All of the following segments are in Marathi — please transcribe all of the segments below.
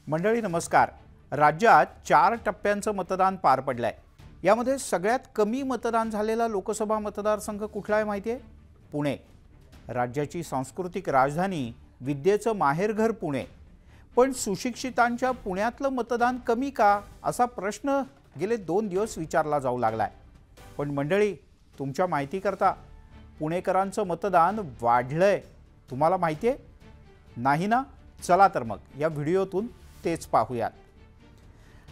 मंडळी नमस्कार। राज्यात 4 टप्प्यांचं मतदान पार पडलंय। यामध्ये सगळ्यात कमी मतदान झालेला लोकसभा मतदारसंघ कुठला आहे माहिती आहे? पुणे। राज्याची सांस्कृतिक राजधानी, विद्येचं माहेरघर पुणे। पण सुशिक्षितांच्या पुण्यातलं मतदान कमी का असा प्रश्न गेले 2 दिवस विचारला जाऊ लागलाय। पण मंडळी तुमच्या माहिती करता पुणेकरांचं मतदान वाढलंय। तुम्हाला माहिती आहे? नाही ना? चला तर मग या व्हिडिओतून तेच पाहूयात।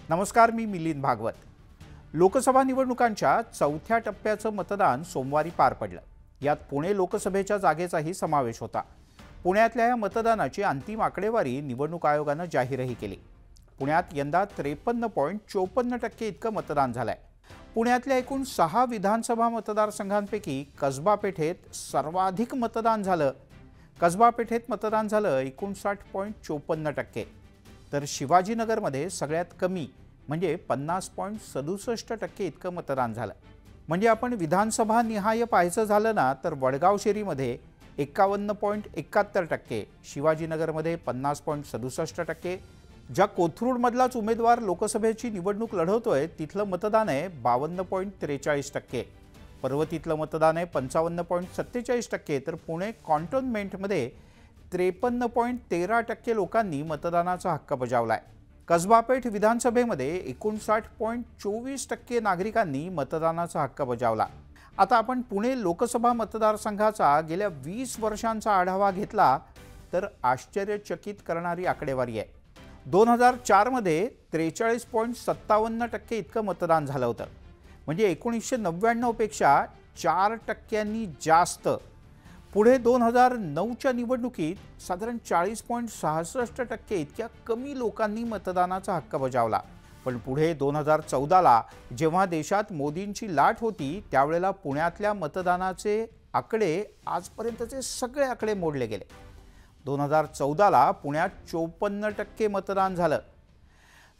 नमस्कार, मी मिलिंद भागवत। लोकसभा निवडणुकांच्या 4थ्या टप्प्याचं मतदान सोमवारी पार पडलं। यात पुणे लोकसभेच्या जागेचाही समावेश होता। पुण्यातल्या या मतदानाची अंतिम आकडेवारी निवडणूक आयोगाने जाहीरही केली। पुण्यात यंदा 53.54% इतकं मतदान झालंय। पुण्यातल्या एकूण 6 विधानसभा मतदारसंघांपैकी कसबा पेठेत सर्वाधिक मतदान झालं। कसबा पेठेत मतदान झालं 59.54%, तर शिवाजीनगरमध्ये सगळ्यात कमी म्हणजे 50.67% इतकं मतदान झालं। म्हणजे आपण विधानसभा निहाय पाहायचं झालं ना तर वडगाव शेरीमध्ये 51.71%, शिवाजीनगरमध्ये 50.67%, ज्या कोथरूडमधलाच उमेदवार लोकसभेची निवडणूक लढवतोय तिथलं मतदान आहे 52.43%, पर्वतीतलं मतदान आहे 55.47%, तर पुणे कॉन्टोन्मेंटमध्ये 53.13% लोकांनी मतदानाचा हक्क बजावलाय। कसबापेठ विधानसभेमध्ये 59.24% नागरिकांनी मतदानाचा हक्क बजावला। आता आपण पुणे लोकसभा मतदारसंघाचा गेल्या 20 वर्षांचा आढावा घेतला तर आश्चर्यचकित करणारी आकडेवारी आहे। 2004 मध्ये 43.57% इतकं मतदान झालं होतं, म्हणजे 1999 पेक्षा 4% जास्त। पुढे 2009च्या निवडणुकीत साधारण 40.66% इतक्या कमी लोकांनी मतदानाचा हक्क बजावला। पण पुढे 2014ला जेव्हा देशात मोदींची लाट होती त्यावेळेला पुण्यातल्या मतदानाचे आकडे आजपर्यंतचे सगळे आकडे मोडले गेले। 2014ला पुण्यात 54% मतदान झालं।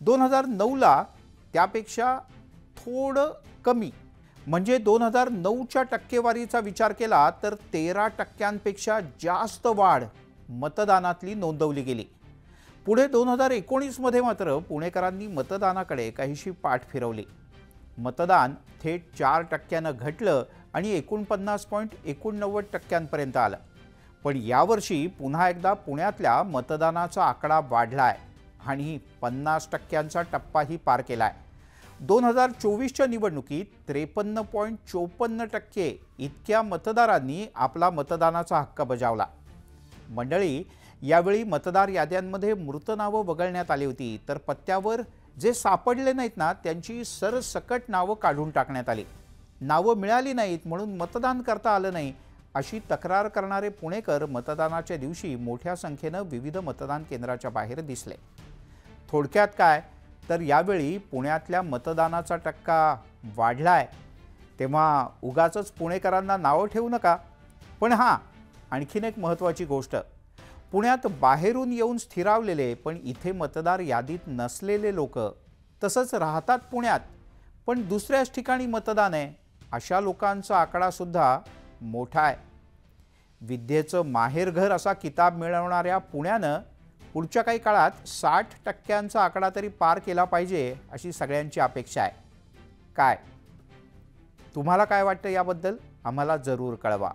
2009ला त्यापेक्षा थोडं कमी, म्हणजे 2009च्या टक्केवारीचा विचार केला तर 13%पेक्षा जास्त वाढ मतदानातली नोंदवली गेली। पुढे 2019 मध्ये मात्र पुणेकरांनी मतदानाकडे काहीशी पाठ फिरवली। मतदान थेट 4% घटलं आणि 49.89% पर्यंत आलं। पण यावर्षी पुन्हा एकदा पुण्यातल्या मतदानाचा आकडा वाढलाय आणि 50%चा टप्पाही पार केलाय। 2024च्या निवडणुकीत 53.54% इतक्या मतदारांनी आपला मतदानाचा हक्क बजावला। मंडळी, यावेळी मतदार याद्यांमध्ये मृत नावं वगळण्यात आली होती, तर पत्त्यावर जे सापडले नाहीत ना त्यांची सरसकट नावं काढून टाकण्यात आली। नावं मिळाली नाहीत म्हणून मतदान करता आलं नाही अशी तक्रार करणारे पुणेकर मतदानाच्या दिवशी मोठ्या संख्येने विविध मतदान केंद्राच्या बाहेर दिसले। थोडक्यात काय तर यावेळी पुण्यातल्या मतदानाचा टक्का वाढलाय, तेव्हा उगाचच पुणेकरांना नावं ठेवू नका। पण हां, आणखीन एक महत्त्वाची गोष्ट, पुण्यात बाहेरून येऊन स्थिरावलेले पण इथे मतदार यादीत नसलेले लोक, तसंच राहतात पुण्यात पण दुसऱ्याच ठिकाणी मतदान आहे अशा लोकांचा आकडा सुद्धा मोठा आहे। विद्येचं माहेरघर असा किताब मिळवणाऱ्या पुण्यानं पुढच्या काही काळात 60%चा आकडा तरी पार केला पाहिजे अशी सगळ्यांची अपेक्षा आहे। काय तुम्हाला काय वाटतं याबद्दल आम्हाला जरूर कळवा।